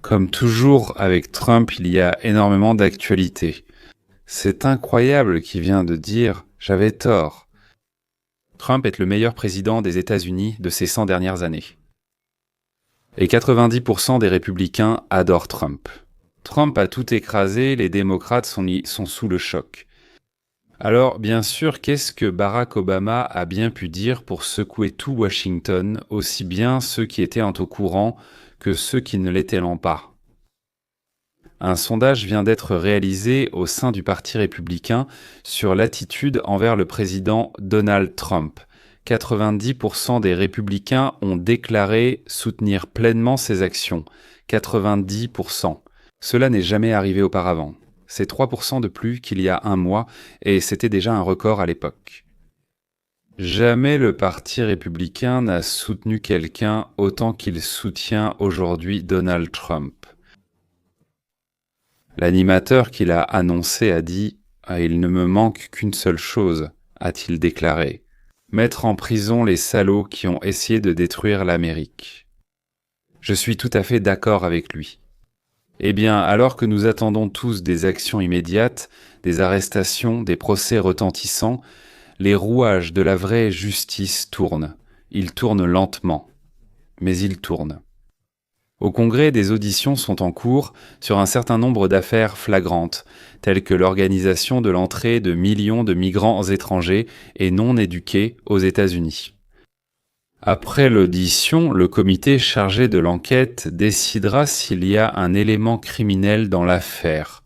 Comme toujours avec Trump, il y a énormément d'actualité. C'est incroyable qu'il vient de dire « j'avais tort ». Trump est le meilleur président des États-Unis de ces 100 dernières années. Et 90% des républicains adorent Trump. Trump a tout écrasé, les démocrates sont sous le choc. Alors, bien sûr, qu'est-ce que Barack Obama a bien pu dire pour secouer tout Washington, aussi bien ceux qui étaient au courant que ceux qui ne l'étaient pas? Un sondage vient d'être réalisé au sein du Parti républicain sur l'attitude envers le président Donald Trump. 90% des républicains ont déclaré soutenir pleinement ses actions. 90%. Cela n'est jamais arrivé auparavant. C'est 3% de plus qu'il y a un mois et c'était déjà un record à l'époque. Jamais le Parti républicain n'a soutenu quelqu'un autant qu'il soutient aujourd'hui Donald Trump. L'animateur qui l'a annoncé a dit « Il ne me manque qu'une seule chose », a-t-il déclaré. Mettre en prison les salauds qui ont essayé de détruire l'Amérique. Je suis tout à fait d'accord avec lui. Eh bien, alors que nous attendons tous des actions immédiates, des arrestations, des procès retentissants, les rouages de la vraie justice tournent. Ils tournent lentement, mais ils tournent. Au Congrès, des auditions sont en cours sur un certain nombre d'affaires flagrantes, telles que l'organisation de l'entrée de millions de migrants étrangers et non éduqués aux États-Unis. Après l'audition, le comité chargé de l'enquête décidera s'il y a un élément criminel dans l'affaire.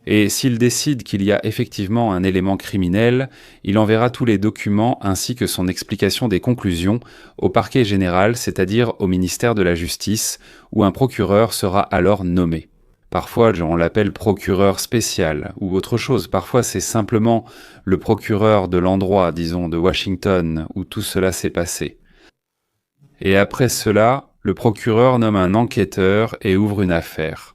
Et s'il décide qu'il y a effectivement un élément criminel, il enverra tous les documents ainsi que son explication des conclusions au parquet général, c'est-à-dire au ministère de la Justice, où un procureur sera alors nommé. Parfois, on l'appelle procureur spécial ou autre chose. Parfois, c'est simplement le procureur de l'endroit, disons, de Washington, où tout cela s'est passé. Et après cela, le procureur nomme un enquêteur et ouvre une affaire.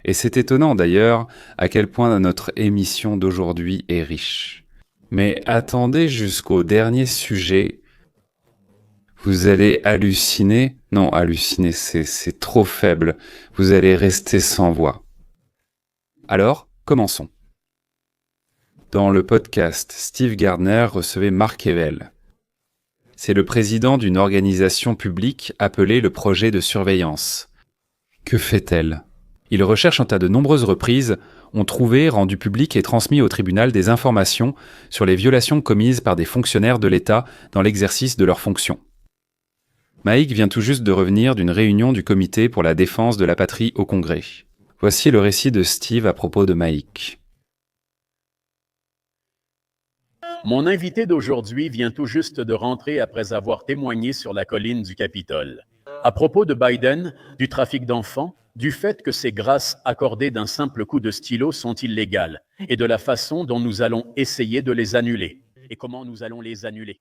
Et c'est étonnant d'ailleurs à quel point notre émission d'aujourd'hui est riche. Mais attendez jusqu'au dernier sujet. Vous allez halluciner. Non, halluciner, c'est trop faible. Vous allez rester sans voix. Alors, commençons. Dans le podcast, Steve Gardner recevait Mark Hewell. C'est le président d'une organisation publique appelée le Projet de surveillance. Que fait-elle ? Il recherche à de nombreuses reprises, ont trouvé, rendu public et transmis au tribunal des informations sur les violations commises par des fonctionnaires de l'État dans l'exercice de leurs fonctions. Mike vient tout juste de revenir d'une réunion du comité pour la défense de la patrie au Congrès. Voici le récit de Steve à propos de Mike. Mon invité d'aujourd'hui vient tout juste de rentrer après avoir témoigné sur la colline du Capitole. À propos de Biden, du trafic d'enfants, du fait que ces grâces accordées d'un simple coup de stylo sont illégales et de la façon dont nous allons essayer de les annuler. Et comment nous allons les annuler?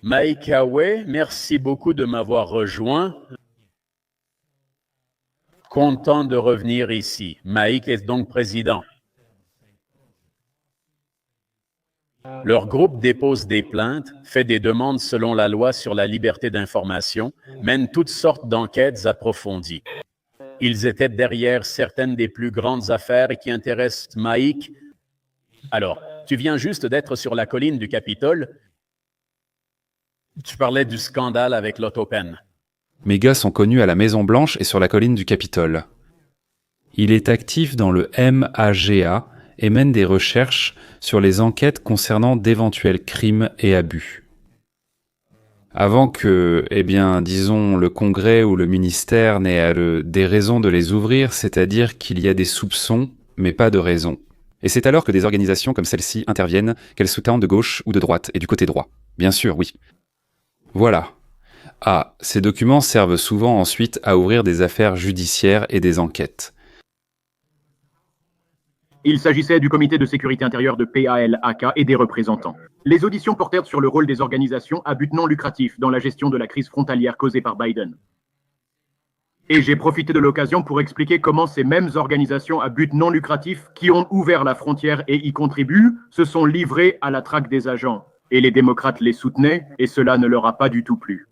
Mike Hawey, merci beaucoup de m'avoir rejoint. Content de revenir ici. Mike est donc président. Leur groupe dépose des plaintes, fait des demandes selon la loi sur la liberté d'information, mène toutes sortes d'enquêtes approfondies. Ils étaient derrière certaines des plus grandes affaires qui intéressent Mike. Alors, tu viens juste d'être sur la colline du Capitole. Tu parlais du scandale avec l'autopen. Mes gars sont connus à la Maison-Blanche et sur la colline du Capitole. Il est actif dans le MAGA et mène des recherches sur les enquêtes concernant d'éventuels crimes et abus. Avant que, disons, le Congrès ou le ministère n'ait des raisons de les ouvrir, c'est-à-dire qu'il y a des soupçons, mais pas de raisons. Et c'est alors que des organisations comme celle-ci interviennent, qu'elles soient de gauche ou de droite, et du côté droit. Bien sûr, oui. Voilà. Ah, ces documents servent souvent ensuite à ouvrir des affaires judiciaires et des enquêtes. Il s'agissait du comité de sécurité intérieure de PALAK et des représentants. Les auditions portèrent sur le rôle des organisations à but non lucratif dans la gestion de la crise frontalière causée par Biden. Et j'ai profité de l'occasion pour expliquer comment ces mêmes organisations à but non lucratif qui ont ouvert la frontière et y contribuent se sont livrées à la traque des agents. Et les démocrates les soutenaient et cela ne leur a pas du tout plu.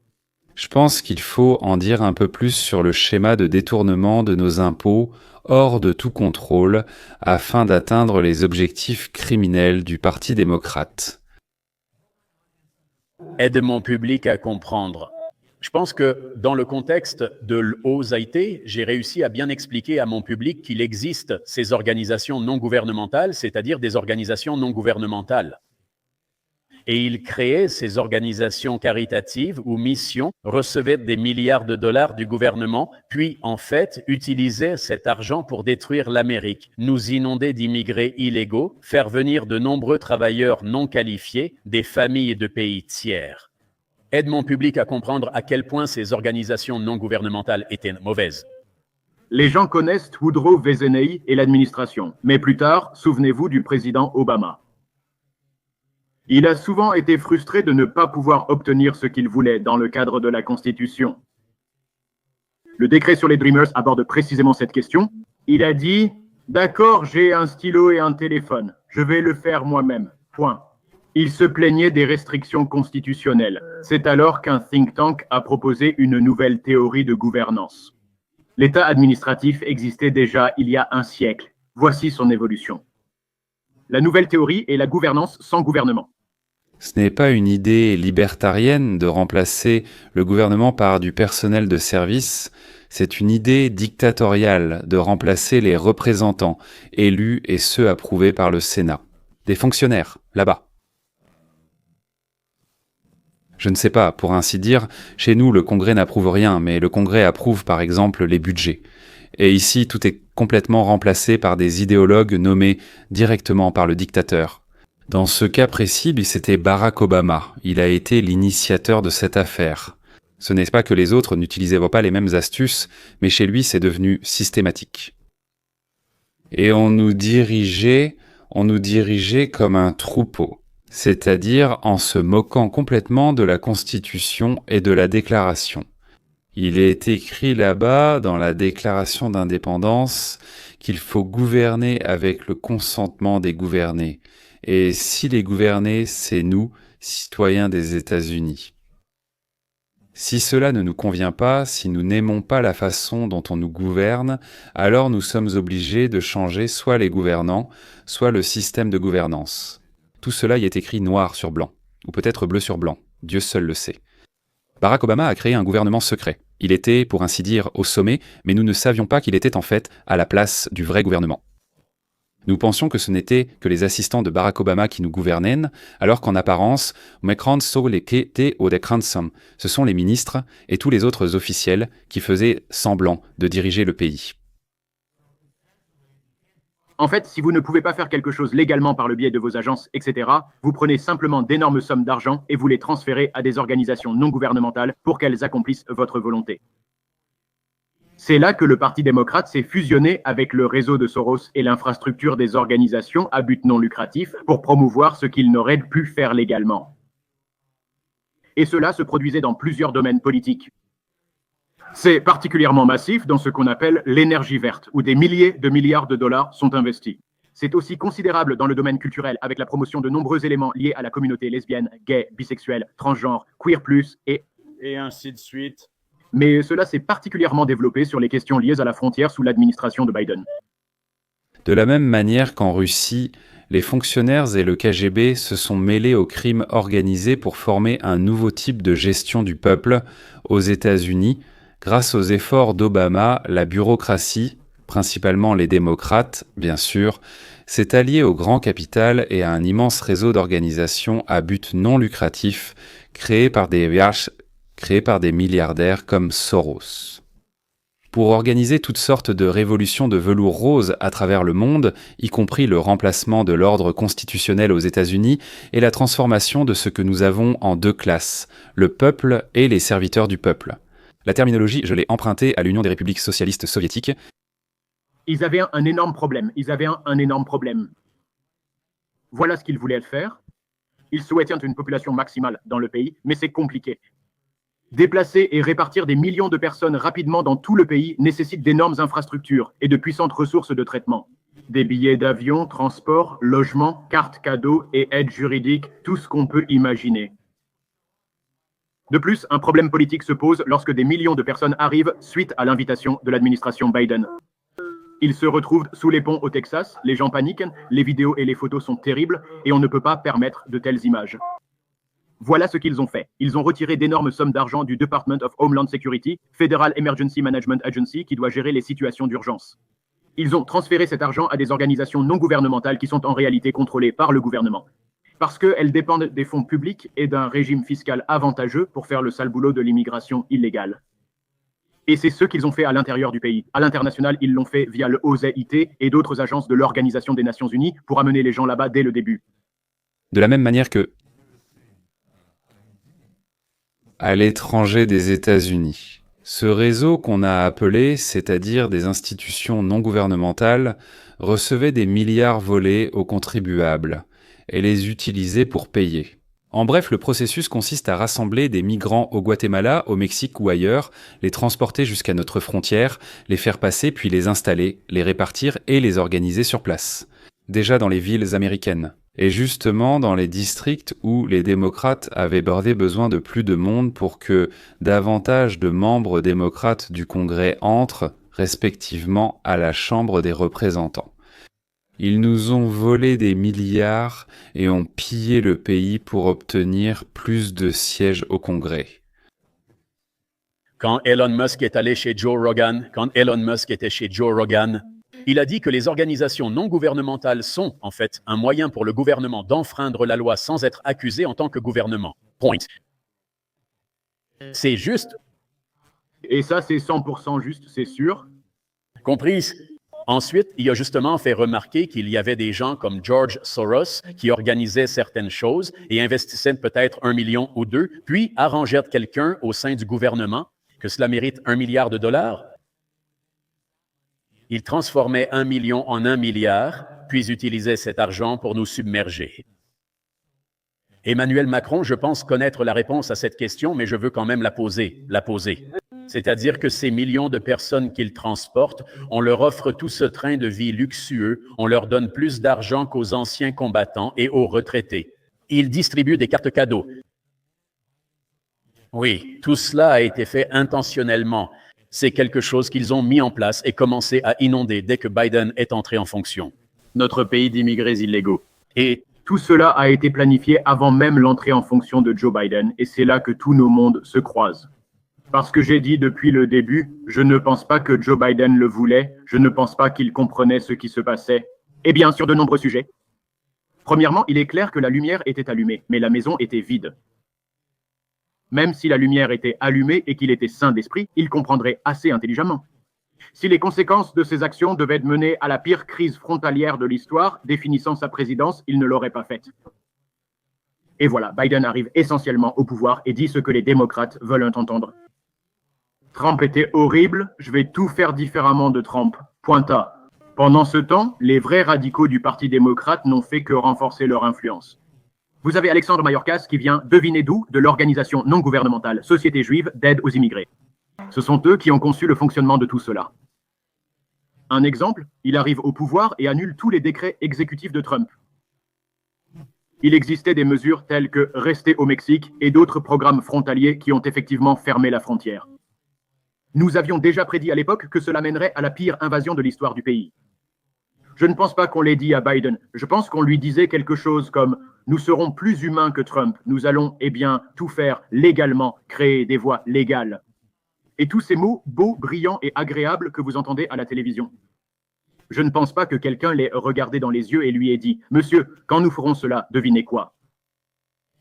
Je pense qu'il faut en dire un peu plus sur le schéma de détournement de nos impôts hors de tout contrôle afin d'atteindre les objectifs criminels du Parti démocrate. Aide mon public à comprendre. Je pense que dans le contexte de l'OSIT, j'ai réussi à bien expliquer à mon public qu'il existe ces organisations non gouvernementales, c'est-à-dire des organisations non gouvernementales. Et il créait ces organisations caritatives ou missions, recevait des milliards de dollars du gouvernement, puis en fait utilisait cet argent pour détruire l'Amérique, nous inonder d'immigrés illégaux, faire venir de nombreux travailleurs non qualifiés, des familles de pays tiers. Aide mon public à comprendre à quel point ces organisations non gouvernementales étaient mauvaises. Les gens connaissent Woodrow Wilson et l'administration, mais plus tard, souvenez-vous du président Obama. Il a souvent été frustré de ne pas pouvoir obtenir ce qu'il voulait dans le cadre de la Constitution. Le décret sur les Dreamers aborde précisément cette question. Il a dit « D'accord, j'ai un stylo et un téléphone. Je vais le faire moi-même. Point. » Il se plaignait des restrictions constitutionnelles. C'est alors qu'un think tank a proposé une nouvelle théorie de gouvernance. L'État administratif existait déjà il y a un siècle. Voici son évolution. La nouvelle théorie est la gouvernance sans gouvernement. Ce n'est pas une idée libertarienne de remplacer le gouvernement par du personnel de service, c'est une idée dictatoriale de remplacer les représentants élus et ceux approuvés par le Sénat. Des fonctionnaires, là-bas. Je ne sais pas, pour ainsi dire, chez nous le Congrès n'approuve rien, mais le Congrès approuve par exemple les budgets. Et ici, tout est complètement remplacé par des idéologues nommés directement par le dictateur. Dans ce cas précis, c'était Barack Obama. Il a été l'initiateur de cette affaire. Ce n'est pas que les autres n'utilisaient pas les mêmes astuces, mais chez lui, c'est devenu systématique. Et on nous dirigeait comme un troupeau, c'est-à-dire en se moquant complètement de la Constitution et de la Déclaration. Il est écrit là-bas, dans la Déclaration d'indépendance, qu'il faut gouverner avec le consentement des gouvernés. Et si les gouvernés, c'est nous, citoyens des États-Unis. Si cela ne nous convient pas, si nous n'aimons pas la façon dont on nous gouverne, alors nous sommes obligés de changer soit les gouvernants, soit le système de gouvernance. Tout cela y est écrit noir sur blanc, ou peut-être bleu sur blanc, Dieu seul le sait. Barack Obama a créé un gouvernement secret. Il était, pour ainsi dire, au sommet, mais nous ne savions pas qu'il était en fait à la place du vrai gouvernement. Nous pensions que ce n'étaient que les assistants de Barack Obama qui nous gouvernaient, alors qu'en apparence, ce sont les ministres et tous les autres officiels qui faisaient semblant de diriger le pays. En fait, si vous ne pouvez pas faire quelque chose légalement par le biais de vos agences, etc., vous prenez simplement d'énormes sommes d'argent et vous les transférez à des organisations non gouvernementales pour qu'elles accomplissent votre volonté. C'est là que le Parti démocrate s'est fusionné avec le réseau de Soros et l'infrastructure des organisations à but non lucratif pour promouvoir ce qu'ils n'auraient pu faire légalement. Et cela se produisait dans plusieurs domaines politiques. C'est particulièrement massif dans ce qu'on appelle l'énergie verte, où des milliers de milliards de dollars sont investis. C'est aussi considérable dans le domaine culturel, avec la promotion de nombreux éléments liés à la communauté lesbienne, gay, bisexuelle, transgenre, queer+, et ainsi de suite. Mais cela s'est particulièrement développé sur les questions liées à la frontière sous l'administration de Biden. De la même manière qu'en Russie, les fonctionnaires et le KGB se sont mêlés aux crimes organisés pour former un nouveau type de gestion du peuple aux États-Unis. Grâce aux efforts d'Obama, la bureaucratie, principalement les démocrates, bien sûr, s'est alliée au grand capital et à un immense réseau d'organisations à but non lucratif créés par des milliardaires comme Soros. Pour organiser toutes sortes de révolutions de velours rose à travers le monde, y compris le remplacement de l'ordre constitutionnel aux États-Unis et la transformation de ce que nous avons en deux classes, le peuple et les serviteurs du peuple. La terminologie, je l'ai empruntée à l'Union des républiques socialistes soviétiques. Ils avaient un énorme problème. Voilà ce qu'ils voulaient faire. Ils souhaitaient une population maximale dans le pays, mais c'est compliqué. Déplacer et répartir des millions de personnes rapidement dans tout le pays nécessite d'énormes infrastructures et de puissantes ressources de traitement. Des billets d'avion, transport, logement, cartes cadeaux et aides juridiques, tout ce qu'on peut imaginer. De plus, un problème politique se pose lorsque des millions de personnes arrivent suite à l'invitation de l'administration Biden. Ils se retrouvent sous les ponts au Texas, les gens paniquent, les vidéos et les photos sont terribles et on ne peut pas permettre de telles images. Voilà ce qu'ils ont fait. Ils ont retiré d'énormes sommes d'argent du Department of Homeland Security, Federal Emergency Management Agency, qui doit gérer les situations d'urgence. Ils ont transféré cet argent à des organisations non gouvernementales qui sont en réalité contrôlées par le gouvernement. Parce qu'elles dépendent des fonds publics et d'un régime fiscal avantageux pour faire le sale boulot de l'immigration illégale. Et c'est ce qu'ils ont fait à l'intérieur du pays. À l'international, ils l'ont fait via le OZIT et d'autres agences de l'Organisation des Nations Unies pour amener les gens là-bas dès le début. De la même manière que à l'étranger des États-Unis. Ce réseau qu'on a appelé, c'est-à-dire des institutions non gouvernementales, recevait des milliards volés aux contribuables et les utilisait pour payer. En bref, le processus consiste à rassembler des migrants au Guatemala, au Mexique ou ailleurs, les transporter jusqu'à notre frontière, les faire passer puis les installer, les répartir et les organiser sur place. Déjà dans les villes américaines. Et justement dans les districts où les démocrates avaient besoin de plus de monde pour que davantage de membres démocrates du Congrès entrent, respectivement, à la Chambre des représentants. Ils nous ont volé des milliards et ont pillé le pays pour obtenir plus de sièges au Congrès. Quand Elon Musk est allé chez Joe Rogan, il a dit que les organisations non gouvernementales sont, en fait, un moyen pour le gouvernement d'enfreindre la loi sans être accusé en tant que gouvernement. Point. C'est juste. Et ça, c'est 100% juste, c'est sûr. Compris. Ensuite, il a justement fait remarquer qu'il y avait des gens comme George Soros qui organisaient certaines choses et investissaient peut-être 1 million ou 2, puis arrangèrent quelqu'un au sein du gouvernement que cela mérite 1 milliard de dollars. Ils transformaient 1 million en 1 milliard, puis utilisaient cet argent pour nous submerger. Emmanuel Macron, je pense connaître la réponse à cette question, mais je veux quand même la poser. C'est-à-dire que ces millions de personnes qu'ils transportent, on leur offre tout ce train de vie luxueux, on leur donne plus d'argent qu'aux anciens combattants et aux retraités. Ils distribuent des cartes cadeaux. Oui, tout cela a été fait intentionnellement. C'est quelque chose qu'ils ont mis en place et commencé à inonder dès que Biden est entré en fonction. Notre pays d'immigrés illégaux. Et tout cela a été planifié avant même l'entrée en fonction de Joe Biden, et c'est là que tous nos mondes se croisent. Parce que j'ai dit depuis le début, je ne pense pas que Joe Biden le voulait, je ne pense pas qu'il comprenait ce qui se passait, et bien sur de nombreux sujets. Premièrement, il est clair que la lumière était allumée, mais la maison était vide. Même si la lumière était allumée et qu'il était sain d'esprit, il comprendrait assez intelligemment. Si les conséquences de ses actions devaient mener à la pire crise frontalière de l'histoire, définissant sa présidence, il ne l'aurait pas faite. Et voilà, Biden arrive essentiellement au pouvoir et dit ce que les démocrates veulent entendre. Trump était horrible, je vais tout faire différemment de Trump. Pointa. Pendant ce temps, les vrais radicaux du Parti démocrate n'ont fait que renforcer leur influence. Vous avez Alexandre Mayorkas qui vient, devinez d'où, de l'organisation non gouvernementale Société juive d'aide aux immigrés. Ce sont eux qui ont conçu le fonctionnement de tout cela. Un exemple, il arrive au pouvoir et annule tous les décrets exécutifs de Trump. Il existait des mesures telles que rester au Mexique et d'autres programmes frontaliers qui ont effectivement fermé la frontière. Nous avions déjà prédit à l'époque que cela mènerait à la pire invasion de l'histoire du pays. Je ne pense pas qu'on l'ait dit à Biden. Je pense qu'on lui disait quelque chose comme « Nous serons plus humains que Trump. Nous allons, tout faire légalement, créer des voies légales. » Et tous ces mots beaux, brillants et agréables que vous entendez à la télévision. Je ne pense pas que quelqu'un l'ait regardé dans les yeux et lui ait dit « Monsieur, quand nous ferons cela, devinez quoi ?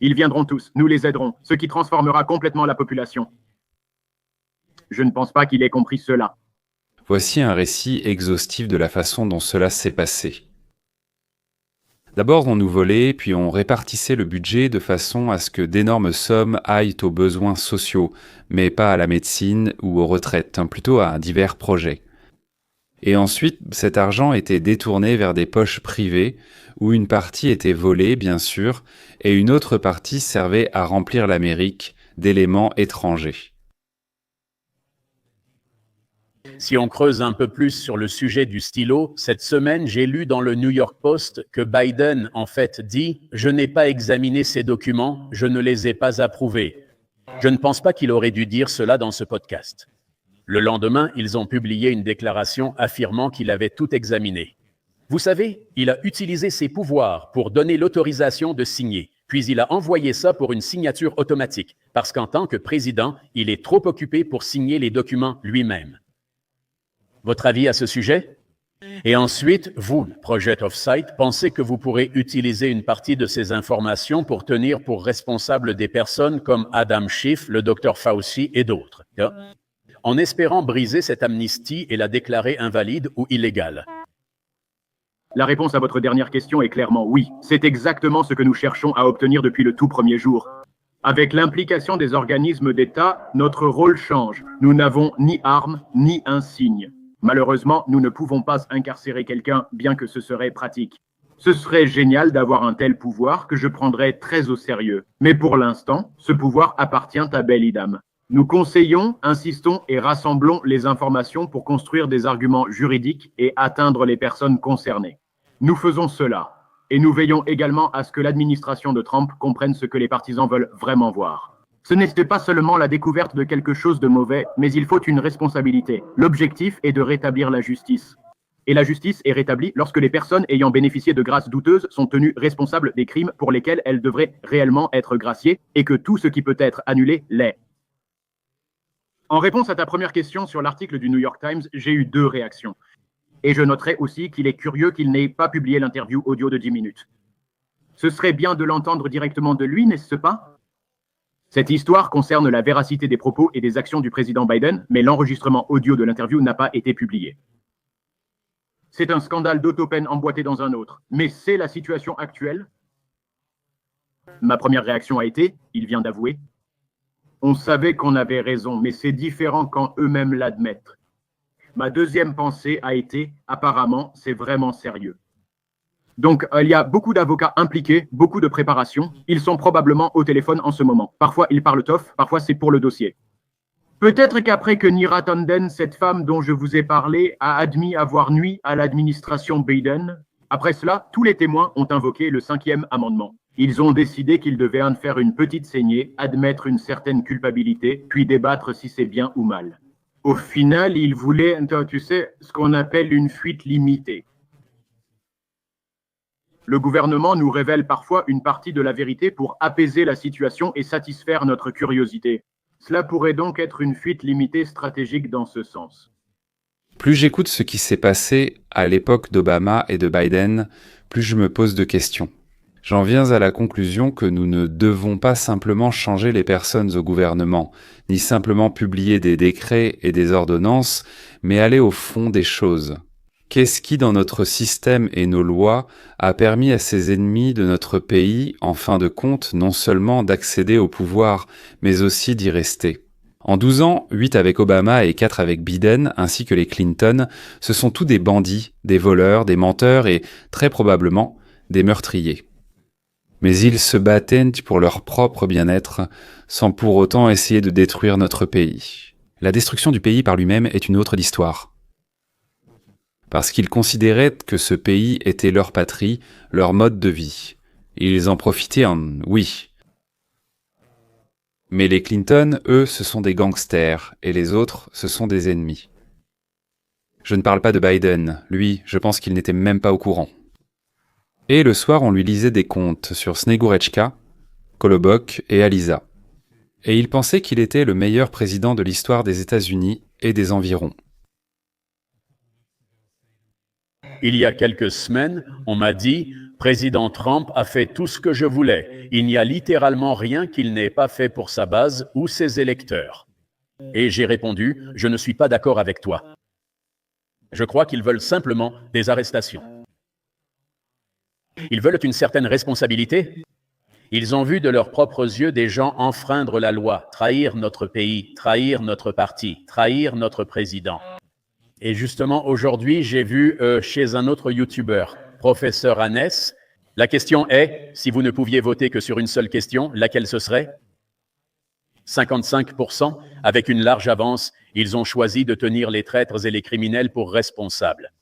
Ils viendront tous, nous les aiderons, ce qui transformera complètement la population. » Je ne pense pas qu'il ait compris cela. Voici un récit exhaustif de la façon dont cela s'est passé. D'abord, on nous volait, puis on répartissait le budget de façon à ce que d'énormes sommes aillent aux besoins sociaux, mais pas à la médecine ou aux retraites, plutôt à divers projets. Et ensuite, cet argent était détourné vers des poches privées, où une partie était volée, bien sûr, et une autre partie servait à remplir l'Amérique d'éléments étrangers. Si on creuse un peu plus sur le sujet du stylo, cette semaine, j'ai lu dans le New York Post que Biden, en fait, dit « Je n'ai pas examiné ces documents, je ne les ai pas approuvés. » Je ne pense pas qu'il aurait dû dire cela dans ce podcast. Le lendemain, ils ont publié une déclaration affirmant qu'il avait tout examiné. Vous savez, il a utilisé ses pouvoirs pour donner l'autorisation de signer, puis il a envoyé ça pour une signature automatique, parce qu'en tant que président, il est trop occupé pour signer les documents lui-même. Votre avis à ce sujet? Et ensuite, vous, Project Offsite, pensez que vous pourrez utiliser une partie de ces informations pour tenir pour responsables des personnes comme Adam Schiff, le Dr Fauci et d'autres, en espérant briser cette amnistie et la déclarer invalide ou illégale. La réponse à votre dernière question est clairement oui. C'est exactement ce que nous cherchons à obtenir depuis le tout premier jour. Avec l'implication des organismes d'État, notre rôle change. Nous n'avons ni armes, ni insignes. Malheureusement, nous ne pouvons pas incarcérer quelqu'un, bien que ce serait pratique. Ce serait génial d'avoir un tel pouvoir que je prendrais très au sérieux. Mais pour l'instant, ce pouvoir appartient à Belidam. Nous conseillons, insistons et rassemblons les informations pour construire des arguments juridiques et atteindre les personnes concernées. Nous faisons cela. Et nous veillons également à ce que l'administration de Trump comprenne ce que les partisans veulent vraiment voir. Ce n'était pas seulement la découverte de quelque chose de mauvais, mais il faut une responsabilité. L'objectif est de rétablir la justice. Et la justice est rétablie lorsque les personnes ayant bénéficié de grâces douteuses sont tenues responsables des crimes pour lesquels elles devraient réellement être graciées et que tout ce qui peut être annulé l'est. En réponse à ta première question sur l'article du New York Times, j'ai eu 2 réactions. Et je noterai aussi qu'il est curieux qu'il n'ait pas publié l'interview audio de 10 minutes. Ce serait bien de l'entendre directement de lui, n'est-ce pas? Cette histoire concerne la véracité des propos et des actions du président Biden, mais l'enregistrement audio de l'interview n'a pas été publié. C'est un scandale d'autopen emboîté dans un autre, mais c'est la situation actuelle. Ma première réaction a été, il vient d'avouer, on savait qu'on avait raison, mais c'est différent quand eux-mêmes l'admettent. Ma deuxième pensée a été, apparemment, c'est vraiment sérieux. Donc, il y a beaucoup d'avocats impliqués, beaucoup de préparation. Ils sont probablement au téléphone en ce moment. Parfois, ils parlent off, parfois c'est pour le dossier. Peut-être qu'après que Neera Tanden, cette femme dont je vous ai parlé, a admis avoir nui à l'administration Biden, après cela, tous les témoins ont invoqué le 5e amendement. Ils ont décidé qu'ils devaient en faire une petite saignée, admettre une certaine culpabilité, puis débattre si c'est bien ou mal. Au final, ils voulaient, tu sais, ce qu'on appelle une fuite limitée. Le gouvernement nous révèle parfois une partie de la vérité pour apaiser la situation et satisfaire notre curiosité. Cela pourrait donc être une fuite limitée stratégique dans ce sens. Plus j'écoute ce qui s'est passé à l'époque d'Obama et de Biden, plus je me pose de questions. J'en viens à la conclusion que nous ne devons pas simplement changer les personnes au gouvernement, ni simplement publier des décrets et des ordonnances, mais aller au fond des choses. Qu'est-ce qui, dans notre système et nos lois, a permis à ces ennemis de notre pays, en fin de compte, non seulement d'accéder au pouvoir, mais aussi d'y rester? En 12 ans, 8 avec Obama et 4 avec Biden, ainsi que les Clinton, ce sont tous des bandits, des voleurs, des menteurs et, très probablement, des meurtriers. Mais ils se battaient pour leur propre bien-être, sans pour autant essayer de détruire notre pays. La destruction du pays par lui-même est une autre histoire. Parce qu'ils considéraient que ce pays était leur patrie, leur mode de vie. Ils en profitaient oui. Mais les Clinton, eux, ce sont des gangsters, et les autres, ce sont des ennemis. Je ne parle pas de Biden, lui, je pense qu'il n'était même pas au courant. Et le soir, on lui lisait des contes sur Sneguretchka, Kolobok et Alisa. Et il pensait qu'il était le meilleur président de l'histoire des États-Unis et des environs. Il y a quelques semaines, on m'a dit « Président Trump a fait tout ce que je voulais. Il n'y a littéralement rien qu'il n'ait pas fait pour sa base ou ses électeurs. » Et j'ai répondu « Je ne suis pas d'accord avec toi. Je crois qu'ils veulent simplement des arrestations. Ils veulent une certaine responsabilité. Ils ont vu de leurs propres yeux des gens enfreindre la loi, trahir notre pays, trahir notre parti, trahir notre président. » Et justement, aujourd'hui, j'ai vu chez un autre YouTuber, Professeur Hannes, la question est, si vous ne pouviez voter que sur une seule question, laquelle ce serait? 55%, avec une large avance, ils ont choisi de tenir les traîtres et les criminels pour responsables.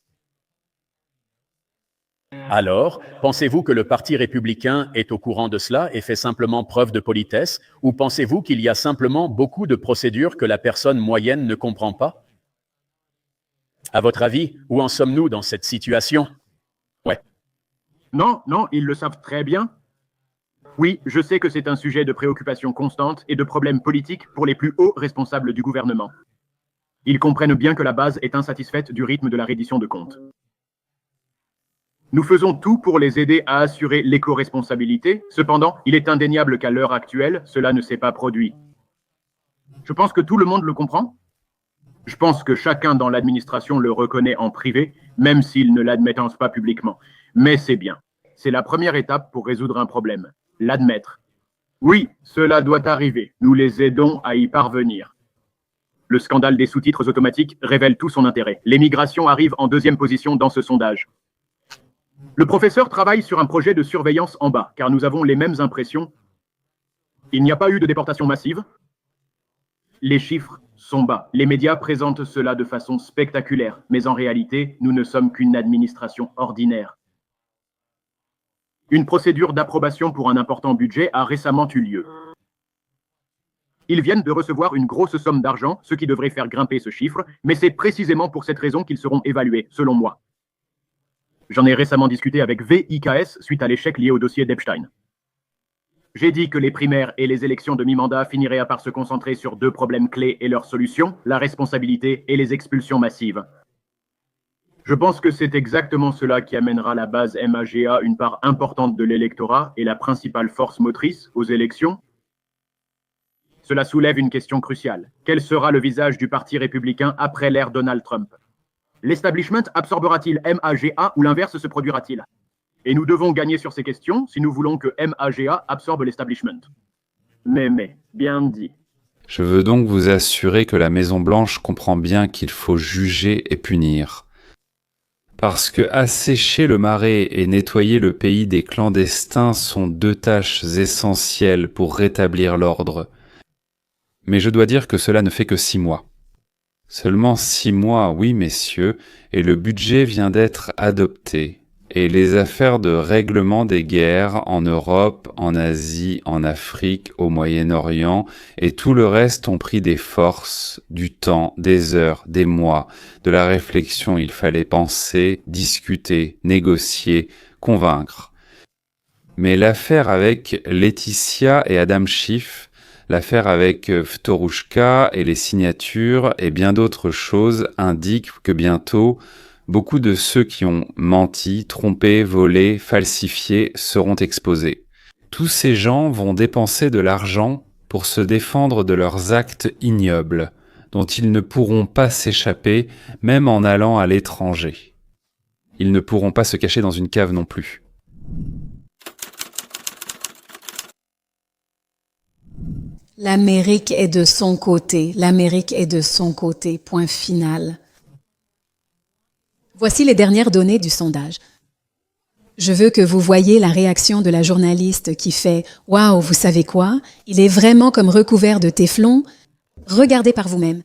Alors, pensez-vous que le Parti républicain est au courant de cela et fait simplement preuve de politesse, ou pensez-vous qu'il y a simplement beaucoup de procédures que la personne moyenne ne comprend pas? À votre avis, où en sommes-nous dans cette situation? Ouais. Non, non, ils le savent très bien. Oui, je sais que c'est un sujet de préoccupation constante et de problèmes politiques pour les plus hauts responsables du gouvernement. Ils comprennent bien que la base est insatisfaite du rythme de la reddition de comptes. Nous faisons tout pour les aider à assurer l'éco-responsabilité. Cependant, il est indéniable qu'à l'heure actuelle, cela ne s'est pas produit. Je pense que tout le monde le comprend. Je pense que chacun dans l'administration le reconnaît en privé, même s'il ne l'admettent pas publiquement. Mais c'est bien. C'est la première étape pour résoudre un problème. L'admettre. Oui, cela doit arriver. Nous les aidons à y parvenir. Le scandale des sous-titres automatiques révèle tout son intérêt. L'émigration arrive en deuxième position dans ce sondage. Le professeur travaille sur un projet de surveillance en bas, car nous avons les mêmes impressions. Il n'y a pas eu de déportation massive. Les chiffres sont bas. Les médias présentent cela de façon spectaculaire, mais en réalité, nous ne sommes qu'une administration ordinaire. Une procédure d'approbation pour un important budget a récemment eu lieu. Ils viennent de recevoir une grosse somme d'argent, ce qui devrait faire grimper ce chiffre, mais c'est précisément pour cette raison qu'ils seront évalués, selon moi. J'en ai récemment discuté avec VIKS suite à l'échec lié au dossier d'Epstein. J'ai dit que les primaires et les élections de mi-mandat finiraient par se concentrer sur deux problèmes clés et leurs solutions, la responsabilité et les expulsions massives. Je pense que c'est exactement cela qui amènera la base MAGA une part importante de l'électorat et la principale force motrice aux élections. Cela soulève une question cruciale. Quel sera le visage du Parti républicain après l'ère Donald Trump? L'establishment absorbera-t-il MAGA ou l'inverse se produira-t-il? Et nous devons gagner sur ces questions si nous voulons que MAGA absorbe l'establishment. Mais, bien dit. Je veux donc vous assurer que la Maison-Blanche comprend bien qu'il faut juger et punir. Parce que assécher le marais et nettoyer le pays des clandestins sont deux tâches essentielles pour rétablir l'ordre. Mais je dois dire que cela ne fait que 6 mois. Seulement 6 mois, oui messieurs, et le budget vient d'être adopté. Et les affaires de règlement des guerres en Europe, en Asie, en Afrique, au Moyen-Orient et tout le reste ont pris des forces, du temps, des heures, des mois, de la réflexion. Il fallait penser, discuter, négocier, convaincre. Mais l'affaire avec Laetitia et Adam Schiff, l'affaire avec Vtorouchka et les signatures et bien d'autres choses indiquent que bientôt, beaucoup de ceux qui ont menti, trompé, volé, falsifié seront exposés. Tous ces gens vont dépenser de l'argent pour se défendre de leurs actes ignobles, dont ils ne pourront pas s'échapper, même en allant à l'étranger. Ils ne pourront pas se cacher dans une cave non plus. L'Amérique est de son côté. L'Amérique est de son côté. Point final. Voici les dernières données du sondage. Je veux que vous voyiez la réaction de la journaliste qui fait « Waouh, vous savez quoi? Il est vraiment comme recouvert de téflon. Regardez par vous-même. »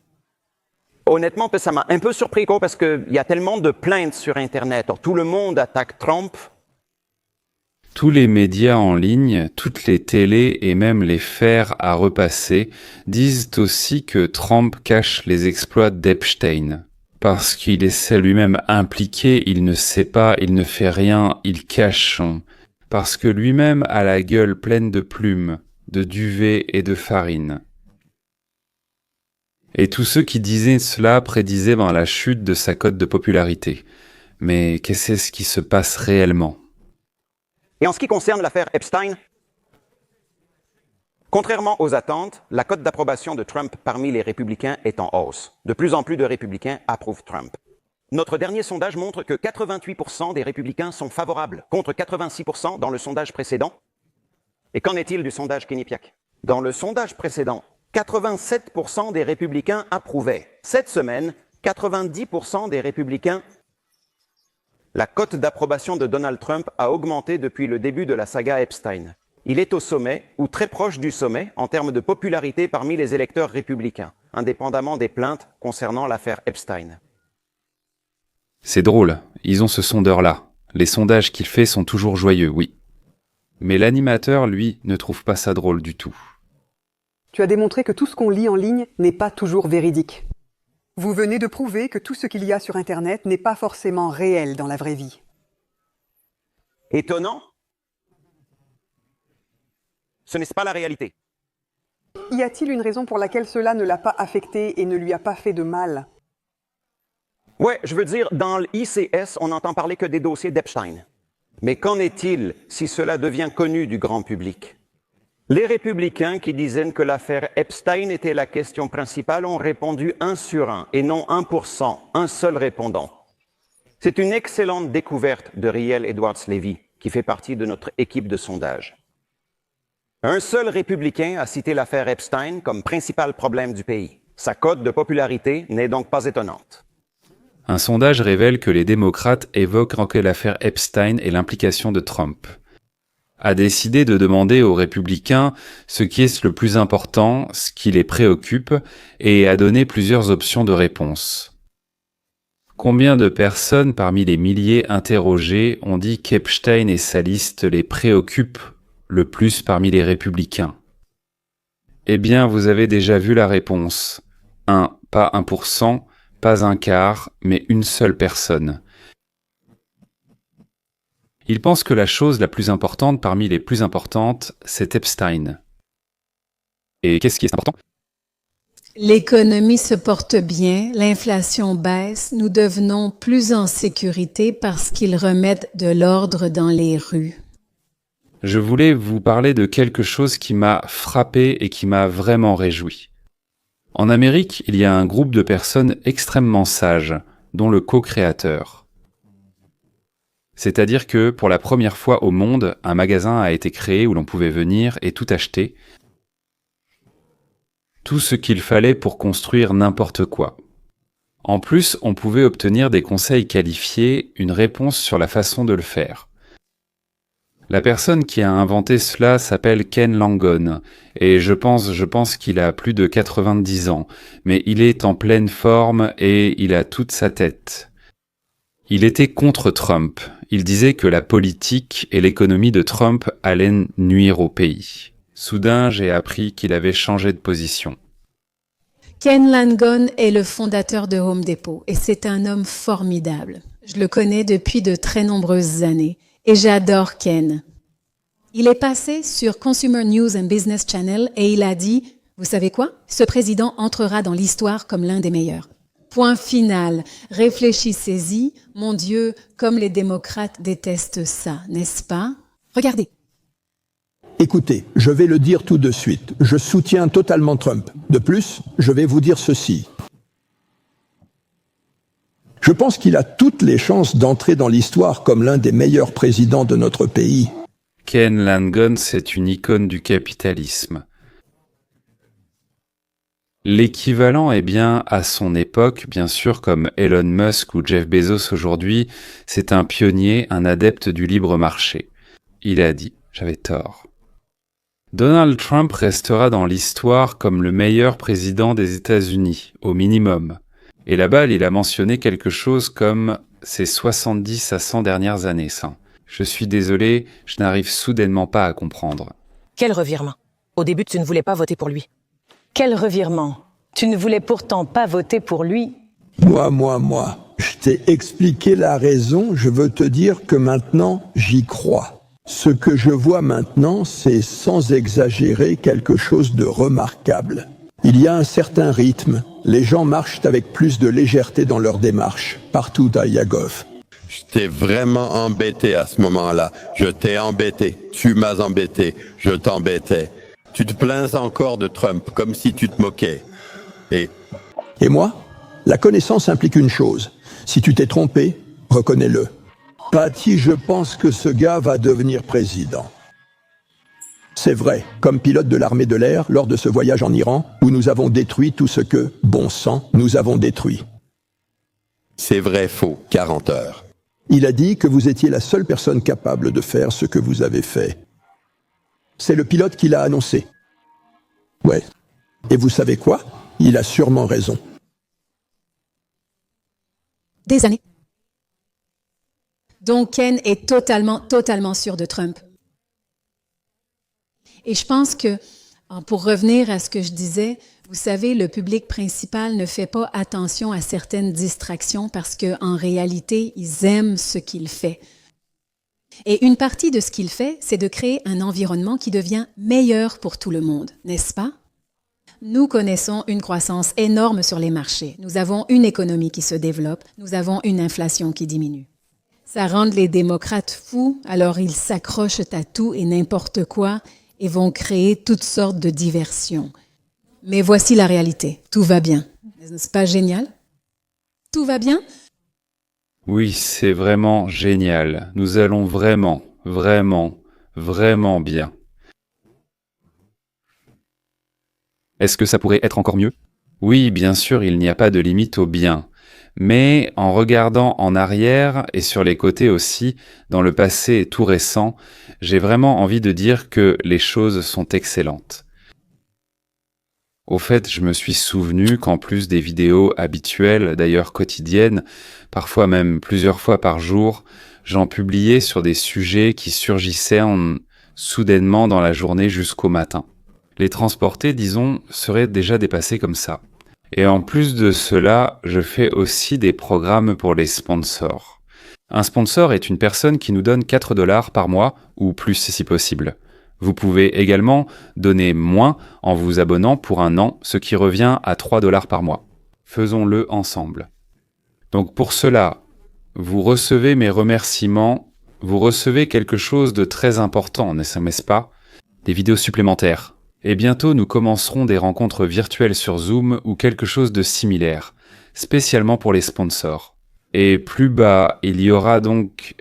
Honnêtement, ça m'a un peu surpris parce qu'il y a tellement de plaintes sur Internet. Tout le monde attaque Trump. Tous les médias en ligne, toutes les télés et même les fers à repasser disent aussi que Trump cache les exploits d'Epstein. Parce qu'il est lui-même impliqué, il ne sait pas, il ne fait rien, il cache. Parce que lui-même a la gueule pleine de plumes, de duvet et de farine. Et tous ceux qui disaient cela prédisaient la chute de sa cote de popularité. Mais qu'est-ce qui se passe réellement? Et en ce qui concerne l'affaire Epstein, contrairement aux attentes, la cote d'approbation de Trump parmi les républicains est en hausse. De plus en plus de républicains approuvent Trump. Notre dernier sondage montre que 88% des républicains sont favorables, contre 86% dans le sondage précédent. Et qu'en est-il du sondage Quinnipiac? Dans le sondage précédent, 87% des républicains approuvaient. Cette semaine, 90% des républicains. La cote d'approbation de Donald Trump a augmenté depuis le début de la saga Epstein. Il est au sommet, ou très proche du sommet, en termes de popularité parmi les électeurs républicains, indépendamment des plaintes concernant l'affaire Epstein. C'est drôle, ils ont ce sondeur-là. Les sondages qu'il fait sont toujours joyeux, oui. Mais l'animateur, lui, ne trouve pas ça drôle du tout. Tu as démontré que tout ce qu'on lit en ligne n'est pas toujours véridique. Vous venez de prouver que tout ce qu'il y a sur Internet n'est pas forcément réel dans la vraie vie. Étonnant? Ce n'est pas la réalité. Y a-t-il une raison pour laquelle cela ne l'a pas affecté et ne lui a pas fait de mal? Ouais, je veux dire, dans l'ICS, on n'entend parler que des dossiers d'Epstein. Mais qu'en est-il si cela devient connu du grand public? Les républicains qui disaient que l'affaire Epstein était la question principale ont répondu 1 sur 1 et non 1%, un seul répondant. C'est une excellente découverte de Riel Edwards-Levy, qui fait partie de notre équipe de sondage. Un seul républicain a cité l'affaire Epstein comme principal problème du pays. Sa cote de popularité n'est donc pas étonnante. Un sondage révèle que les démocrates évoquent que l'affaire Epstein et l'implication de Trump. A décidé de demander aux républicains ce qui est le plus important, ce qui les préoccupe, et a donné plusieurs options de réponse. Combien de personnes parmi les milliers interrogés ont dit qu'Epstein et sa liste les préoccupent le plus parmi les républicains? Eh bien, vous avez déjà vu la réponse. Pas 1%, pas un quart, mais une seule personne. Il pense que la chose la plus importante parmi les plus importantes, c'est Epstein. Et qu'est-ce qui est important? L'économie se porte bien, l'inflation baisse, nous devenons plus en sécurité parce qu'ils remettent de l'ordre dans les rues. Je voulais vous parler de quelque chose qui m'a frappé et qui m'a vraiment réjoui. En Amérique, il y a un groupe de personnes extrêmement sages, dont le co-créateur. C'est-à-dire que, pour la première fois au monde, un magasin a été créé où l'on pouvait venir et tout acheter. Tout ce qu'il fallait pour construire n'importe quoi. En plus, on pouvait obtenir des conseils qualifiés, une réponse sur la façon de le faire. La personne qui a inventé cela s'appelle Ken Langone, et je pense qu'il a plus de 90 ans, mais il est en pleine forme et il a toute sa tête. Il était contre Trump. Il disait que la politique et l'économie de Trump allaient nuire au pays. Soudain, j'ai appris qu'il avait changé de position. Ken Langone est le fondateur de Home Depot et c'est un homme formidable. Je le connais depuis de très nombreuses années et j'adore Ken. Il est passé sur Consumer News and Business Channel et il a dit « Vous savez quoi? Ce président entrera dans l'histoire comme l'un des meilleurs. » Point final. Réfléchissez-y. Mon Dieu, comme les démocrates détestent ça, n'est-ce pas? Regardez. Écoutez, je vais le dire tout de suite. Je soutiens totalement Trump. De plus, je vais vous dire ceci. Je pense qu'il a toutes les chances d'entrer dans l'histoire comme l'un des meilleurs présidents de notre pays. Ken Langone, c'est une icône du capitalisme. L'équivalent est bien, à son époque, bien sûr, comme Elon Musk ou Jeff Bezos aujourd'hui, c'est un pionnier, un adepte du libre marché. Il a dit, j'avais tort. Donald Trump restera dans l'histoire comme le meilleur président des États-Unis, au minimum. Et là-bas, il a mentionné quelque chose comme ses 70 à 100 dernières années, ça. Je suis désolé, je n'arrive soudainement pas à comprendre. Quel revirement? Au début, tu ne voulais pas voter pour lui. Quel revirement? Tu ne voulais pourtant pas voter pour lui. Moi. Je t'ai expliqué la raison, je veux te dire que maintenant, j'y crois. Ce que je vois maintenant, c'est sans exagérer quelque chose de remarquable. Il y a un certain rythme. Les gens marchent avec plus de légèreté dans leur démarche, partout à Yagov. Je t'ai vraiment embêté à ce moment-là. Je t'ai embêté. Tu m'as embêté. Je t'embêtais. Tu te plains encore de Trump, comme si tu te moquais. Et moi? La connaissance implique une chose. Si tu t'es trompé, reconnais-le. Patty, je pense que ce gars va devenir président. C'est vrai, comme pilote de l'armée de l'air, lors de ce voyage en Iran, où nous avons détruit tout ce que, bon sang, nous avons détruit. C'est vrai, faux, 40 heures. Il a dit que vous étiez la seule personne capable de faire ce que vous avez fait. C'est le pilote qui l'a annoncé. Ouais. Et vous savez quoi? Il a sûrement raison. Des années. Donc Ken est totalement sûr de Trump. Et je pense que, pour revenir à ce que je disais, vous savez, le public principal ne fait pas attention à certaines distractions parce qu'en réalité, ils aiment ce qu'il fait. Et une partie de ce qu'il fait, c'est de créer un environnement qui devient meilleur pour tout le monde, n'est-ce pas? Nous connaissons une croissance énorme sur les marchés. Nous avons une économie qui se développe. Nous avons une inflation qui diminue. Ça rend les démocrates fous, alors ils s'accrochent à tout et n'importe quoi et vont créer toutes sortes de diversions. Mais voici la réalité. Tout va bien. N'est-ce pas génial? Tout va bien? Oui, c'est vraiment génial. Nous allons vraiment bien. Est-ce que ça pourrait être encore mieux? Oui, bien sûr, il n'y a pas de limite au bien. Mais en regardant en arrière et sur les côtés aussi, dans le passé tout récent, j'ai vraiment envie de dire que les choses sont excellentes. Au fait, je me suis souvenu qu'en plus des vidéos habituelles, d'ailleurs quotidiennes, parfois même plusieurs fois par jour, j'en publiais sur des sujets qui surgissaient soudainement dans la journée jusqu'au matin. Les transporter, disons, seraient déjà dépassés comme ça. Et en plus de cela, je fais aussi des programmes pour les sponsors. Un sponsor est une personne qui nous donne 4 $ par mois, ou plus si possible. Vous pouvez également donner moins en vous abonnant pour un an, ce qui revient à 3 $ par mois. Faisons-le ensemble. Donc pour cela, vous recevez mes remerciements, vous recevez quelque chose de très important, n'est-ce pas? Des vidéos supplémentaires. Et bientôt, nous commencerons des rencontres virtuelles sur Zoom ou quelque chose de similaire, spécialement pour les sponsors. Et plus bas, il y aura donc,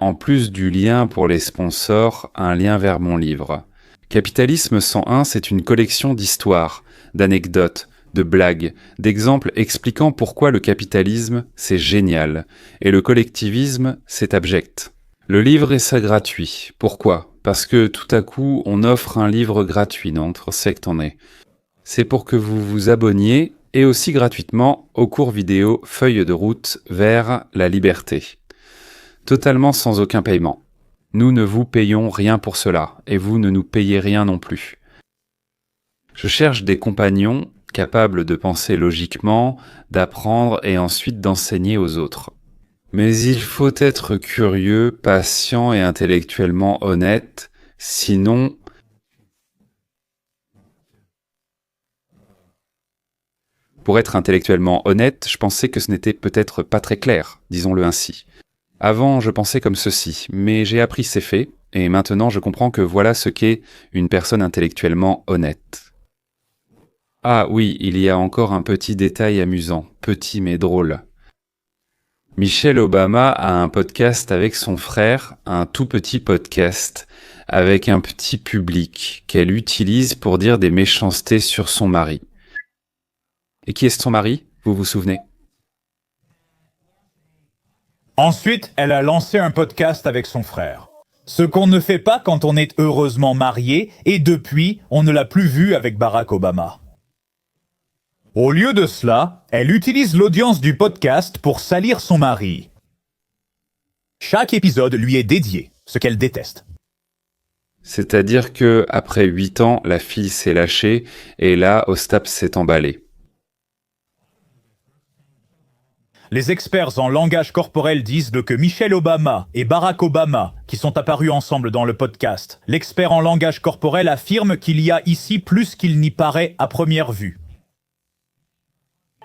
en plus du lien pour les sponsors, un lien vers mon livre. Capitalisme 101, c'est une collection d'histoires, d'anecdotes, de blagues, d'exemples expliquant pourquoi le capitalisme, c'est génial, et le collectivisme, c'est abject. Le livre est ça gratuit. Pourquoi? Parce que tout à coup, on offre un livre gratuit, non? C'est que t'en es. C'est pour que vous vous abonniez, et aussi gratuitement, au cours vidéo Feuille de route vers la liberté. Totalement sans aucun paiement. Nous ne vous payons rien pour cela, et vous ne nous payez rien non plus. Je cherche des compagnons capables de penser logiquement, d'apprendre et ensuite d'enseigner aux autres. Mais il faut être curieux, patient et intellectuellement honnête, sinon... Pour être intellectuellement honnête, je pensais que ce n'était peut-être pas très clair, disons-le ainsi. Avant, je pensais comme ceci, mais j'ai appris ces faits, et maintenant je comprends que voilà ce qu'est une personne intellectuellement honnête. Ah oui, il y a encore un petit détail amusant, petit mais drôle. Michelle Obama a un podcast avec son frère, un tout petit podcast, avec un petit public qu'elle utilise pour dire des méchancetés sur son mari. Et qui est son mari, vous vous souvenez? Ensuite, elle a lancé un podcast avec son frère. Ce qu'on ne fait pas quand on est heureusement marié, et depuis, on ne l'a plus vu avec Barack Obama. Au lieu de cela, elle utilise l'audience du podcast pour salir son mari. Chaque épisode lui est dédié, ce qu'elle déteste. C'est-à-dire que après 8 ans, la fille s'est lâchée, et là, Ostap s'est emballé. Les experts en langage corporel disent que Michelle Obama et Barack Obama, qui sont apparus ensemble dans le podcast, l'expert en langage corporel affirme qu'il y a ici plus qu'il n'y paraît à première vue.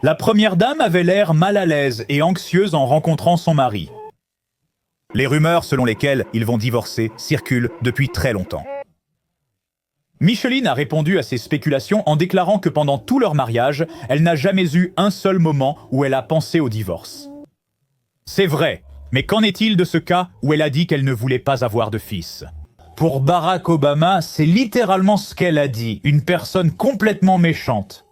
La première dame avait l'air mal à l'aise et anxieuse en rencontrant son mari. Les rumeurs selon lesquelles ils vont divorcer circulent depuis très longtemps. Micheline a répondu à ces spéculations en déclarant que pendant tout leur mariage, elle n'a jamais eu un seul moment où elle a pensé au divorce. C'est vrai, mais qu'en est-il de ce cas où elle a dit qu'elle ne voulait pas avoir de fils? Pour Barack Obama, c'est littéralement ce qu'elle a dit, une personne complètement méchante.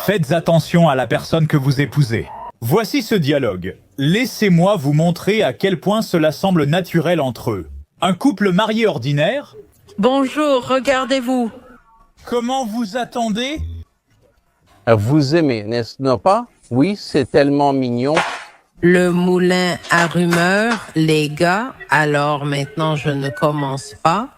Faites attention à la personne que vous épousez. Voici ce dialogue. Laissez-moi vous montrer à quel point cela semble naturel entre eux. Un couple marié ordinaire. Bonjour, regardez-vous. Comment vous attendez? Vous aimez, n'est-ce pas? Oui, c'est tellement mignon. Le moulin à rumeurs, les gars, alors maintenant je ne commence pas.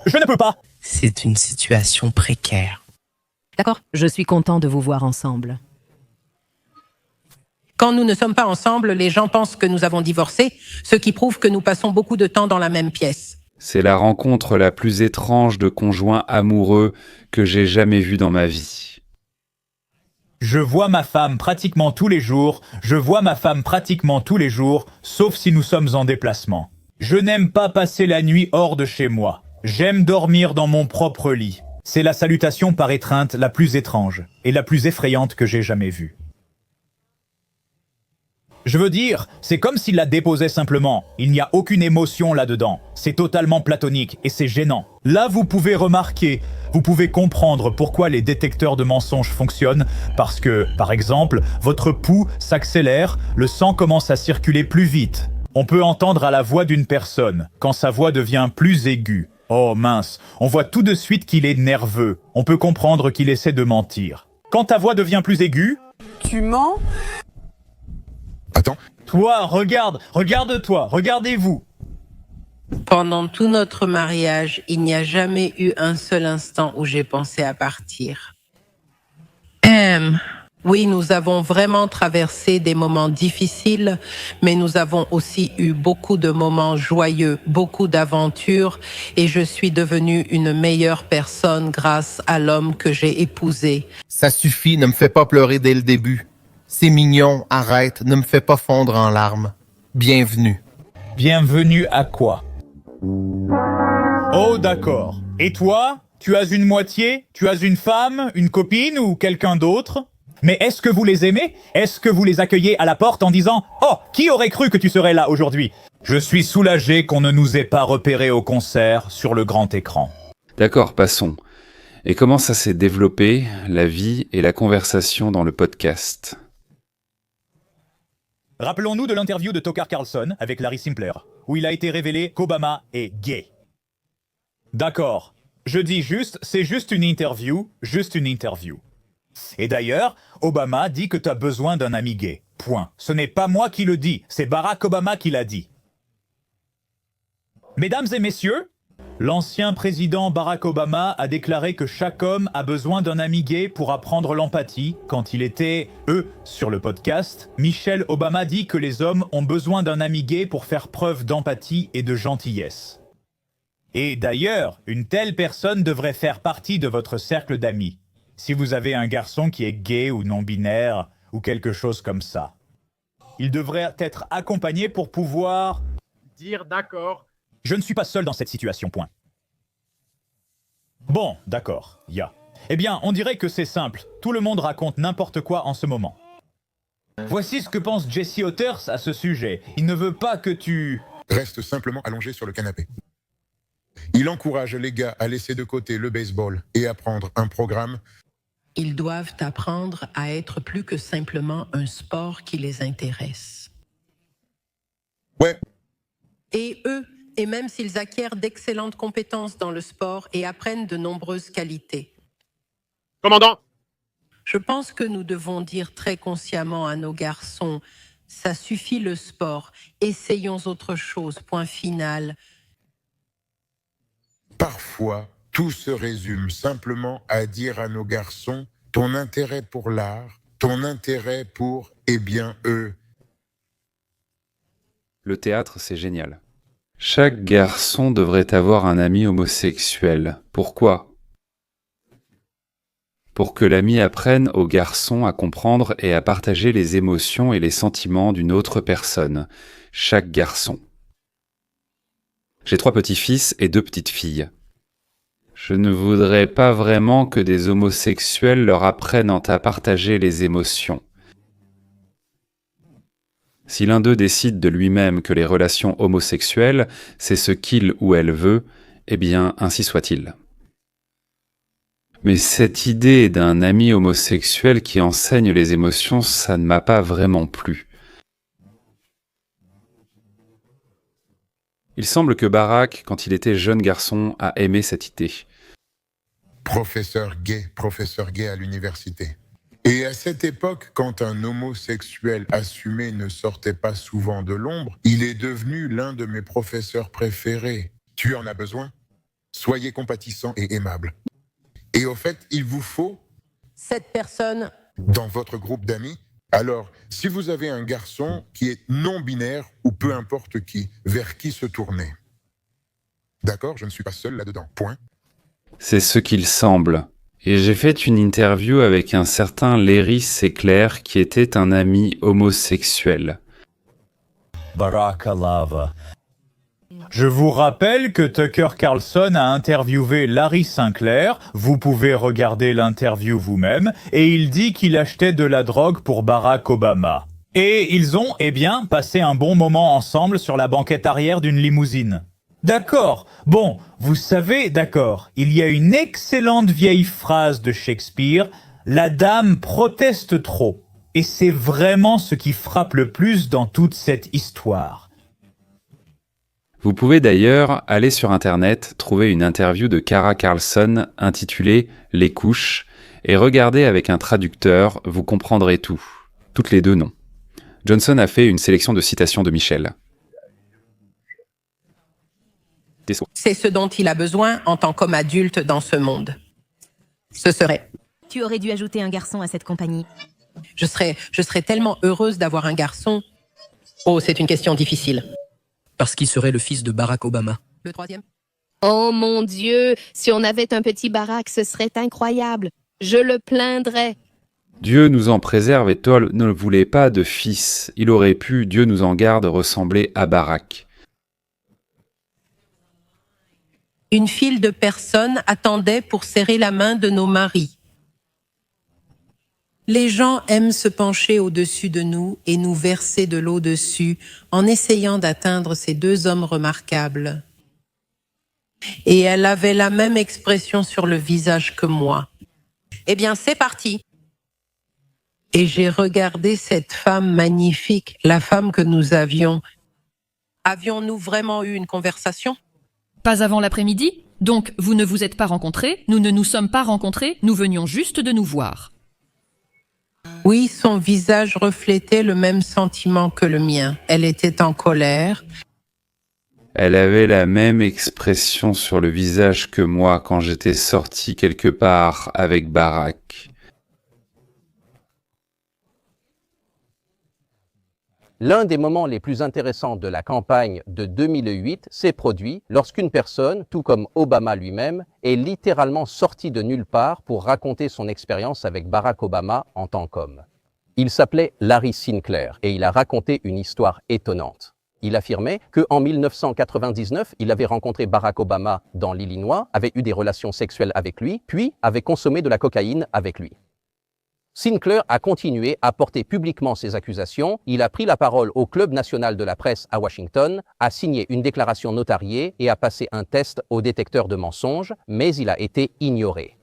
Je ne peux pas. C'est une situation précaire. D'accord, je suis content de vous voir ensemble. Quand nous ne sommes pas ensemble, les gens pensent que nous avons divorcé, ce qui prouve que nous passons beaucoup de temps dans la même pièce. C'est la rencontre la plus étrange de conjoints amoureux que j'ai jamais vue dans ma vie. Je vois ma femme pratiquement tous les jours, sauf si nous sommes en déplacement. Je n'aime pas passer la nuit hors de chez moi. J'aime dormir dans mon propre lit. C'est la salutation par étreinte la plus étrange et la plus effrayante que j'ai jamais vue. Je veux dire, c'est comme s'il la déposait simplement. Il n'y a aucune émotion là-dedans. C'est totalement platonique et c'est gênant. Là, vous pouvez remarquer, vous pouvez comprendre pourquoi les détecteurs de mensonges fonctionnent. Parce que, par exemple, votre pouls s'accélère, le sang commence à circuler plus vite. On peut entendre à la voix d'une personne, quand sa voix devient plus aiguë. Oh mince, on voit tout de suite qu'il est nerveux. On peut comprendre qu'il essaie de mentir. Quand ta voix devient plus aiguë... Tu mens? Attends. Toi, regarde-toi, regardez-vous. Pendant tout notre mariage, il n'y a jamais eu un seul instant où j'ai pensé à partir. Oui, nous avons vraiment traversé des moments difficiles, mais nous avons aussi eu beaucoup de moments joyeux, beaucoup d'aventures, et je suis devenue une meilleure personne grâce à l'homme que j'ai épousé. Ça suffit, ne me fais pas pleurer dès le début. C'est mignon, arrête, ne me fais pas fondre en larmes. Bienvenue. Bienvenue à quoi? Oh d'accord. Et toi? Tu as une moitié? Tu as une femme, une copine ou quelqu'un d'autre? Mais est-ce que vous les aimez? Est-ce que vous les accueillez à la porte en disant « Oh, qui aurait cru que tu serais là aujourd'hui ?» Je suis soulagé qu'on ne nous ait pas repérés au concert sur le grand écran. D'accord, passons. Et comment ça s'est développé, la vie et la conversation dans le podcast? Rappelons-nous de l'interview de Tucker Carlson avec Larry Simpler, où il a été révélé qu'Obama est gay. D'accord, je dis juste, c'est juste une interview. Et d'ailleurs, Obama dit que tu as besoin d'un ami gay. Point. Ce n'est pas moi qui le dis, c'est Barack Obama qui l'a dit. Mesdames et messieurs, l'ancien président Barack Obama a déclaré que chaque homme a besoin d'un ami gay pour apprendre l'empathie. Quand il était, sur le podcast, Michelle Obama dit que les hommes ont besoin d'un ami gay pour faire preuve d'empathie et de gentillesse. Et d'ailleurs, une telle personne devrait faire partie de votre cercle d'amis. Si vous avez un garçon qui est gay ou non-binaire, ou quelque chose comme ça. Il devrait être accompagné pour pouvoir... Dire d'accord. Je ne suis pas seul dans cette situation, point. Bon, d'accord, Eh bien, on dirait que c'est simple. Tout le monde raconte n'importe quoi en ce moment. Voici ce que pense Jesse Otters à ce sujet. Il ne veut pas que tu... Reste simplement allongé sur le canapé. Il encourage les gars à laisser de côté le baseball et à prendre un programme. Ils doivent apprendre à être plus que simplement un sport qui les intéresse. Ouais. Et eux, et même s'ils acquièrent d'excellentes compétences dans le sport et apprennent de nombreuses qualités. Commandant! Je pense que nous devons dire très consciemment à nos garçons, ça suffit le sport, essayons autre chose, point final. Parfois, tout se résume simplement à dire à nos garçons ton intérêt pour l'art, ton intérêt pour, eux. Le théâtre, c'est génial. Chaque garçon devrait avoir un ami homosexuel. Pourquoi? Pour que l'ami apprenne au garçon à comprendre et à partager les émotions et les sentiments d'une autre personne. Chaque garçon. J'ai 3 petits-fils et 2 petites filles. Je ne voudrais pas vraiment que des homosexuels leur apprennent à partager les émotions. Si l'un d'eux décide de lui-même que les relations homosexuelles, c'est ce qu'il ou elle veut, eh bien, ainsi soit-il. Mais cette idée d'un ami homosexuel qui enseigne les émotions, ça ne m'a pas vraiment plu. Il semble que Barack, quand il était jeune garçon, a aimé cette idée. Professeur gay à l'université. Et à cette époque, quand un homosexuel assumé ne sortait pas souvent de l'ombre, il est devenu l'un de mes professeurs préférés. Tu en as besoin? Soyez compatissant et aimable. Et au fait, il vous faut, Cette personne, dans votre groupe d'amis, alors, si vous avez un garçon qui est non-binaire ou peu importe qui, vers qui se tourner? D'accord, je ne suis pas seul là-dedans. Point. C'est ce qu'il semble. Et j'ai fait une interview avec un certain Larry Seclair qui était un ami homosexuel. Barakalava. Je vous rappelle que Tucker Carlson a interviewé Larry Sinclair, vous pouvez regarder l'interview vous-même, et il dit qu'il achetait de la drogue pour Barack Obama. Et ils ont, passé un bon moment ensemble sur la banquette arrière d'une limousine. D'accord, bon, vous savez, d'accord, il y a une excellente vieille phrase de Shakespeare, « La dame proteste trop ». Et c'est vraiment ce qui frappe le plus dans toute cette histoire. Vous pouvez d'ailleurs aller sur Internet, trouver une interview de Cara Carlson intitulée « Les couches » et regarder avec un traducteur, vous comprendrez tout. Toutes les deux non. Johnson a fait une sélection de citations de Michel. c'est ce dont il a besoin en tant qu'homme adulte dans ce monde. Ce serait... Tu aurais dû ajouter un garçon à cette compagnie. Je serais tellement heureuse d'avoir un garçon. Oh, c'est une question difficile. Parce qu'il serait le fils de Barack Obama. Le troisième? Oh mon Dieu, si on avait un petit Barack, ce serait incroyable. Je le plaindrais. Dieu nous en préserve et Toll ne voulait pas de fils. Il aurait pu, Dieu nous en garde, ressembler à Barack. Une file de personnes attendait pour serrer la main de nos maris. Les gens aiment se pencher au-dessus de nous et nous verser de l'eau dessus en essayant d'atteindre ces deux hommes remarquables. Et elle avait la même expression sur le visage que moi. Eh bien, c'est parti. Et j'ai regardé cette femme magnifique, la femme que nous avions. Avions-nous vraiment eu une conversation? Pas avant l'après-midi? Donc, vous ne vous êtes pas rencontrés, nous ne nous sommes pas rencontrés, nous venions juste de nous voir. Oui, son visage reflétait le même sentiment que le mien. Elle était en colère. Elle avait la même expression sur le visage que moi quand j'étais sorti quelque part avec Barack. L'un des moments les plus intéressants de la campagne de 2008 s'est produit lorsqu'une personne, tout comme Obama lui-même, est littéralement sortie de nulle part pour raconter son expérience avec Barack Obama en tant qu'homme. Il s'appelait Larry Sinclair et il a raconté une histoire étonnante. Il affirmait qu'en 1999, il avait rencontré Barack Obama dans l'Illinois, avait eu des relations sexuelles avec lui, puis avait consommé de la cocaïne avec lui. Sinclair a continué à porter publiquement ses accusations, il a pris la parole au Club national de la presse à Washington, a signé une déclaration notariée et a passé un test au détecteur de mensonges, mais il a été ignoré.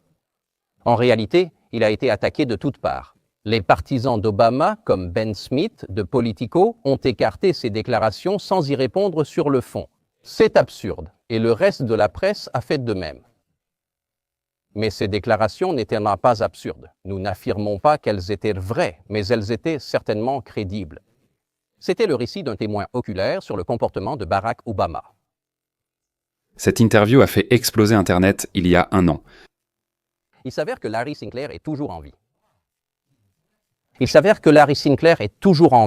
En réalité, il a été attaqué de toutes parts. Les partisans d'Obama, comme Ben Smith de Politico, ont écarté ces déclarations sans y répondre sur le fond. C'est absurde, et le reste de la presse a fait de même. Mais ces déclarations n'étaient pas absurdes. Nous n'affirmons pas qu'elles étaient vraies, mais elles étaient certainement crédibles. C'était le récit d'un témoin oculaire sur le comportement de Barack Obama. Cette interview a fait exploser Internet il y a 1 an. Il s'avère que Larry Sinclair est toujours en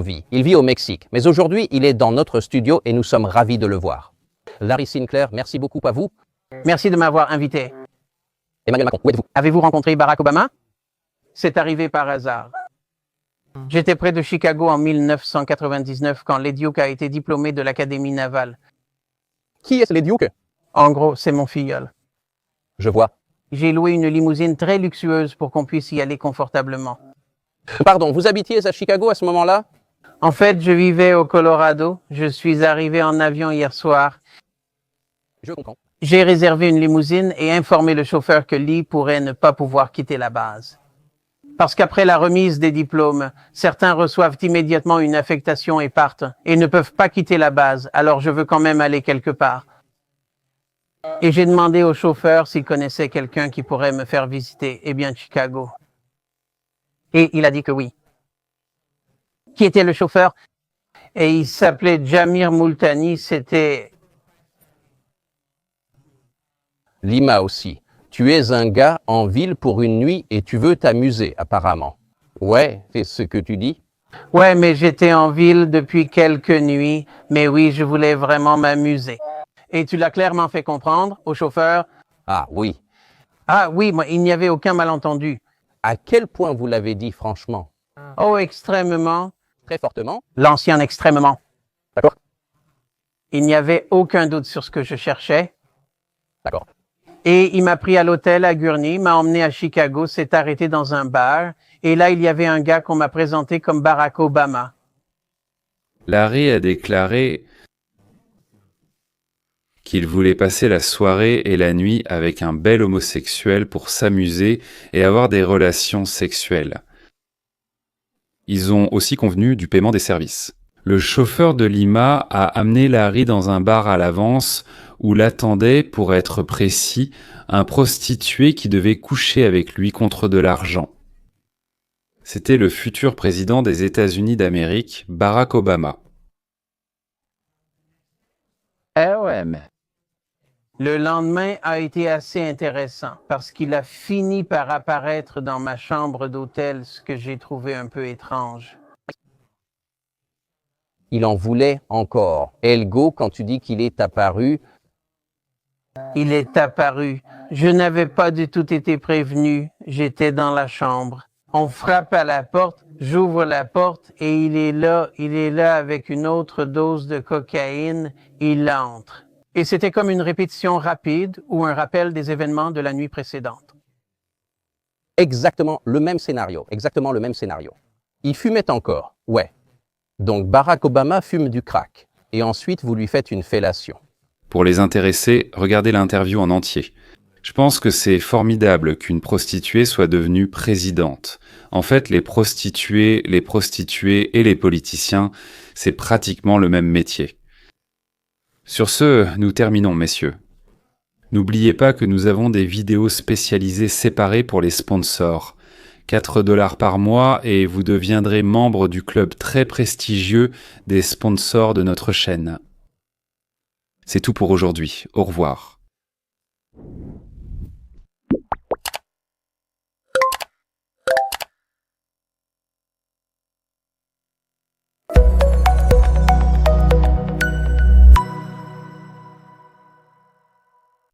vie. Il vit au Mexique, mais aujourd'hui, il est dans notre studio et nous sommes ravis de le voir. Larry Sinclair, merci beaucoup à vous. Merci de m'avoir invité. Emmanuel Macron, où êtes-vous? Avez-vous rencontré Barack Obama? C'est arrivé par hasard. J'étais près de Chicago en 1999 quand Lady Duke a été diplômé de l'Académie navale. Qui est Lady Duke? En gros, c'est mon filleul. Je vois. J'ai loué une limousine très luxueuse pour qu'on puisse y aller confortablement. Pardon, vous habitiez à Chicago à ce moment-là? En fait, je vivais au Colorado. Je suis arrivé en avion hier soir. Je comprends. J'ai réservé une limousine et informé le chauffeur que Lee pourrait ne pas pouvoir quitter la base. Parce qu'après la remise des diplômes, certains reçoivent immédiatement une affectation et partent, et ne peuvent pas quitter la base, alors je veux quand même aller quelque part. Et j'ai demandé au chauffeur s'il connaissait quelqu'un qui pourrait me faire visiter, eh bien Chicago. Et il a dit que oui. Qui était le chauffeur? Et il s'appelait Jamir Moultani, c'était... Lima aussi. Tu es un gars en ville pour une nuit et tu veux t'amuser, apparemment. Ouais, c'est ce que tu dis? Ouais, mais j'étais en ville depuis quelques nuits, mais oui, je voulais vraiment m'amuser. Et tu l'as clairement fait comprendre au chauffeur? Ah oui. Ah oui, moi, il n'y avait aucun malentendu. À quel point vous l'avez dit franchement? Oh, extrêmement. Très fortement? L'ancien extrêmement. D'accord. Il n'y avait aucun doute sur ce que je cherchais. D'accord. Et il m'a pris à l'hôtel à Gurney, m'a emmené à Chicago, s'est arrêté dans un bar. Et là, il y avait un gars qu'on m'a présenté comme Barack Obama. Larry a déclaré qu'il voulait passer la soirée et la nuit avec un bel homosexuel pour s'amuser et avoir des relations sexuelles. Ils ont aussi convenu du paiement des services. Le chauffeur de Lima a amené Larry dans un bar à l'avance où l'attendait, pour être précis, un prostitué qui devait coucher avec lui contre de l'argent. C'était le futur président des États-Unis d'Amérique, Barack Obama. Eh ouais, mais... Le lendemain a été assez intéressant parce qu'il a fini par apparaître dans ma chambre d'hôtel, ce que j'ai trouvé un peu étrange. Il en voulait encore. Elgo, quand tu dis qu'il est apparu... Il est apparu. Je n'avais pas du tout été prévenu. J'étais dans la chambre. On frappe à la porte, j'ouvre la porte et il est là avec une autre dose de cocaïne. Il entre. Et c'était comme une répétition rapide ou un rappel des événements de la nuit précédente. Exactement le même scénario. Exactement le même scénario. Il fumait encore. Ouais. Donc Barack Obama fume du crack. Et ensuite, vous lui faites une fellation. Pour les intéressés, regardez l'interview en entier. Je pense que c'est formidable qu'une prostituée soit devenue présidente. En fait, les prostituées et les politiciens, c'est pratiquement le même métier. Sur ce, nous terminons, messieurs. N'oubliez pas que nous avons des vidéos spécialisées séparées pour les sponsors. 4 $ par mois et vous deviendrez membre du club très prestigieux des sponsors de notre chaîne. C'est tout pour aujourd'hui. Au revoir.